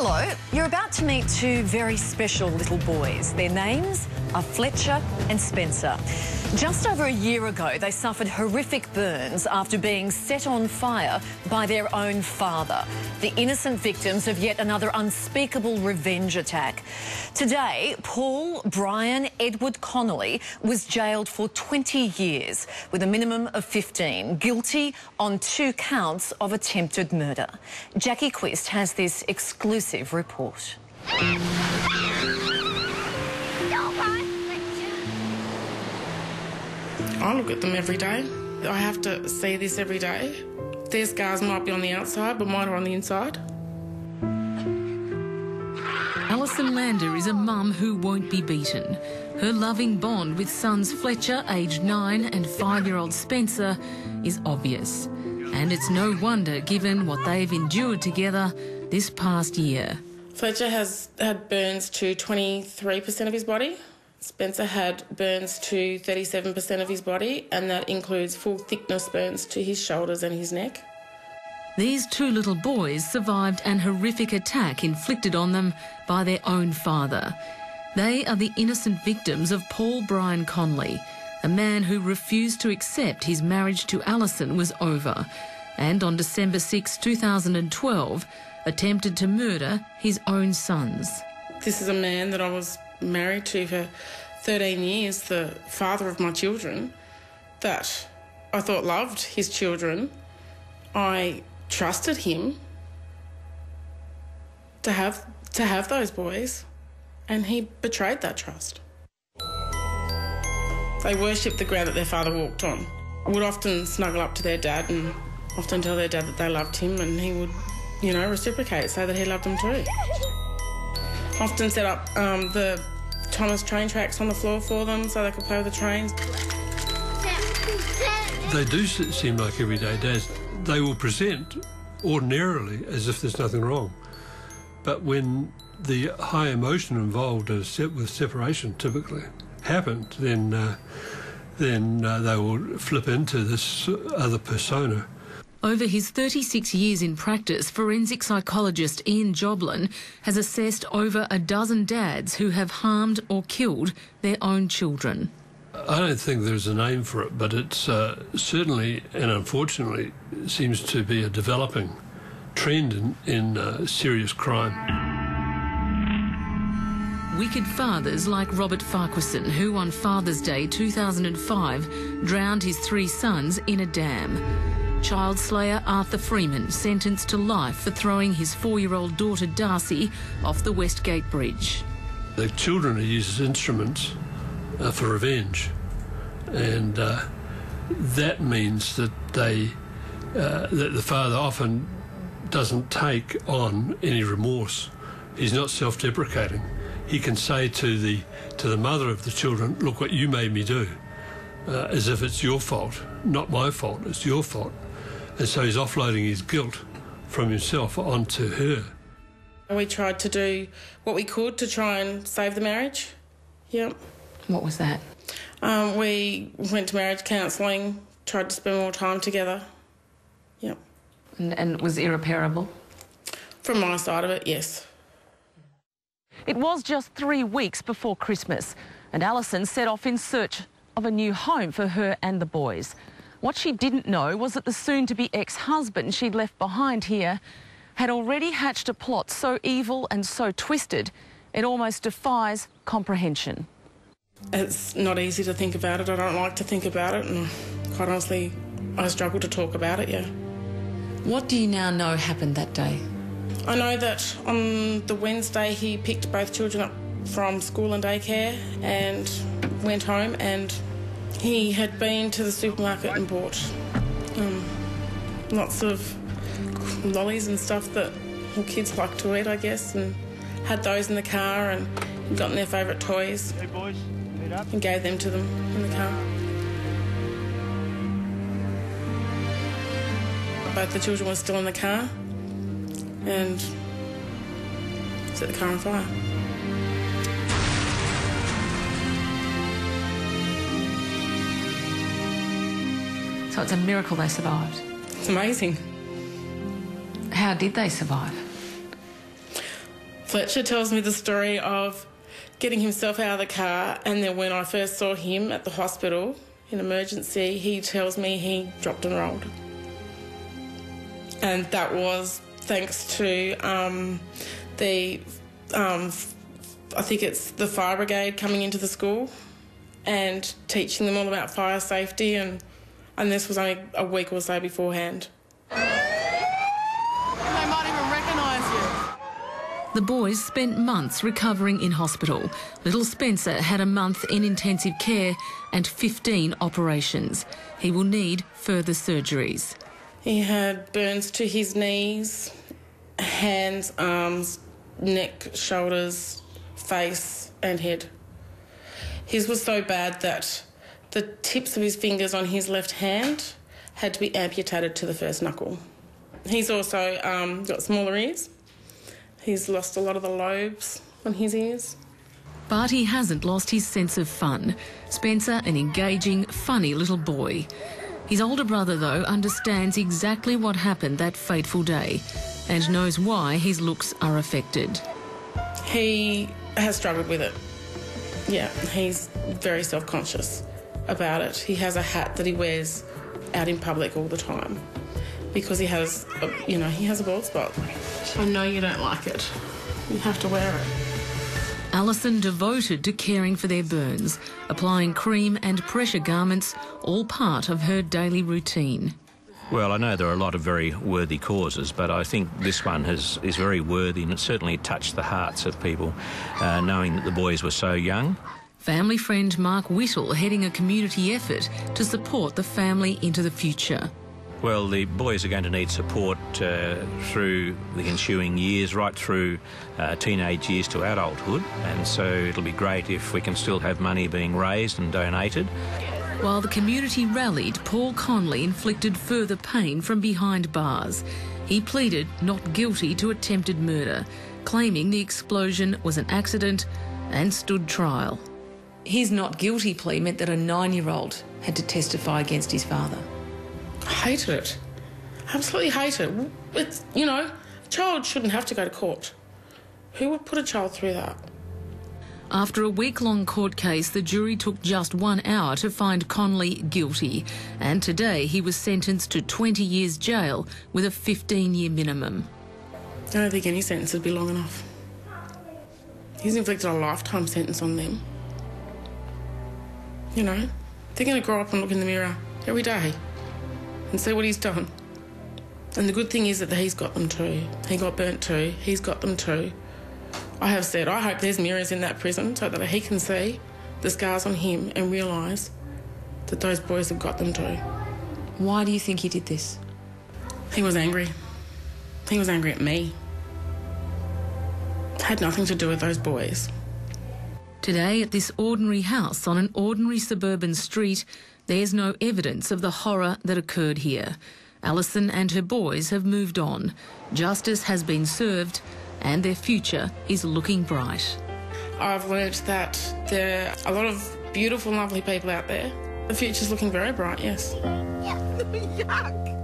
Hello, you're about to meet two very special little boys. Their names are Fletcher and Spencer. Just over a year ago, they suffered horrific burns after being set on fire by their own father, the innocent victims of yet another unspeakable revenge attack. Today, Paul Brian Edward Connolly was jailed for 20 years with a minimum of 15, guilty on 2 counts of attempted murder. Jackie Quist has this exclusive report. I look at them every day. I have to see this every day. Their scars might be on the outside, but mine are on the inside. Alison Lander is a mum who won't be beaten. Her loving bond with sons Fletcher, aged 9, and 5-year-old Spencer is obvious. And it's no wonder given what they've endured together this past year. Fletcher has had burns to 23% of his body. Spencer had burns to 37% of his body, and that includes full thickness burns to his shoulders and his neck. These 2 little boys survived an horrific attack inflicted on them by their own father. They are the innocent victims of Paul Brian Connolly, a man who refused to accept his marriage to Alison was over, and on December 6, 2012, attempted to murder his own sons. This is a man that I was married to for 13 years, the father of my children, that I thought loved his children. I trusted him to have those boys, and he betrayed that trust. They worshipped the ground that their father walked on. I would often snuggle up to their dad and often tell their dad that they loved him, and he would, you know, reciprocate, say that he loved them too. Often set up the Thomas train tracks on the floor for them so they could play with the trains. They do seem like everyday dads. They will present ordinarily as if there's nothing wrong. But when the high emotion involved with separation typically happened, then they will flip into this other persona. Over his 36 years in practice, forensic psychologist Ian Joblin has assessed over a dozen dads who have harmed or killed their own children. I don't think there's a name for it, but it's certainly and unfortunately seems to be a developing trend in serious crime. Wicked fathers like Robert Farquharson, who on Father's Day 2005 drowned his 3 sons in a dam. Child slayer Arthur Freeman sentenced to life for throwing his 4-year-old daughter Darcy off the Westgate Bridge. The children are used as instruments for revenge, and that means that that the father often doesn't take on any remorse. He's not self-deprecating. He can say to the mother of the children, "Look what you made me do," as if it's your fault, not my fault, it's your fault. And so he's offloading his guilt from himself onto her. We tried to do what we could to try and save the marriage. Yep. What was that? We went to marriage counselling, tried to spend more time together. Yep. And it was irreparable? From my side of it, yes. It was just 3 weeks before Christmas, and Alison set off in search of a new home for her and the boys. What she didn't know was that the soon-to-be ex-husband she'd left behind here had already hatched a plot so evil and so twisted it almost defies comprehension. It's not easy to think about it. I don't like to think about it, and quite honestly, I struggle to talk about it, yeah. What do you now know happened that day? I know that on the Wednesday he picked both children up from school and daycare and went home, and he had been to the supermarket and bought lots of lollies and stuff that all kids like to eat, I guess, and had those in the car and gotten their favourite toys. Hey boys, meet up. And gave them to them in the car. Both the children were still in the car and set the car on fire. So it's a miracle they survived. It's amazing. How did they survive? Fletcher tells me the story of getting himself out of the car, and then when I first saw him at the hospital in emergency, he tells me he dropped and rolled. And that was thanks to I think it's the fire brigade coming into the school and teaching them all about fire safety, and this was only a week or so beforehand. They might even recognise you. The boys spent months recovering in hospital. Little Spencer had a month in intensive care and 15 operations. He will need further surgeries. He had burns to his knees, hands, arms, neck, shoulders, face and head. His was so bad that the tips of his fingers on his left hand had to be amputated to the first knuckle. He's also got smaller ears. He's lost a lot of the lobes on his ears. But he hasn't lost his sense of fun. Spencer, an engaging, funny little boy. His older brother, though, understands exactly what happened that fateful day and knows why his looks are affected. He has struggled with it. Yeah, he's very self-conscious about it. He has a hat that he wears out in public all the time because he has a bald spot. I know you don't like it. You have to wear it. Alison devoted to caring for their burns, applying cream and pressure garments, all part of her daily routine. Well, I know there are a lot of very worthy causes, but I think this one is very worthy, and it certainly touched the hearts of people, knowing that the boys were so young. Family friend Mark Whittle heading a community effort to support the family into the future. Well, the boys are going to need support through the ensuing years, right through teenage years to adulthood, and so it'll be great if we can still have money being raised and donated. While the community rallied, Paul Conley inflicted further pain from behind bars. He pleaded not guilty to attempted murder, claiming the explosion was an accident and stood trial. His not guilty plea meant that a 9-year-old had to testify against his father. I hated it. Absolutely hate it. It's, a child shouldn't have to go to court. Who would put a child through that? After a week-long court case, the jury took just 1 hour to find Conley guilty, and today he was sentenced to 20 years jail with a 15-year minimum. I don't think any sentence would be long enough. He's inflicted a lifetime sentence on them. They're going to grow up and look in the mirror every day and see what he's done. And the good thing is that he's got them too. He got burnt too. He's got them too. I have said, I hope there's mirrors in that prison so that he can see the scars on him and realise that those boys have got them too. Why do you think he did this? He was angry. He was angry at me. It had nothing to do with those boys. Today, at this ordinary house on an ordinary suburban street, there's no evidence of the horror that occurred here. Alison and her boys have moved on. Justice has been served and their future is looking bright. I've learnt that there are a lot of beautiful, lovely people out there. The future's looking very bright, yes. Yuck!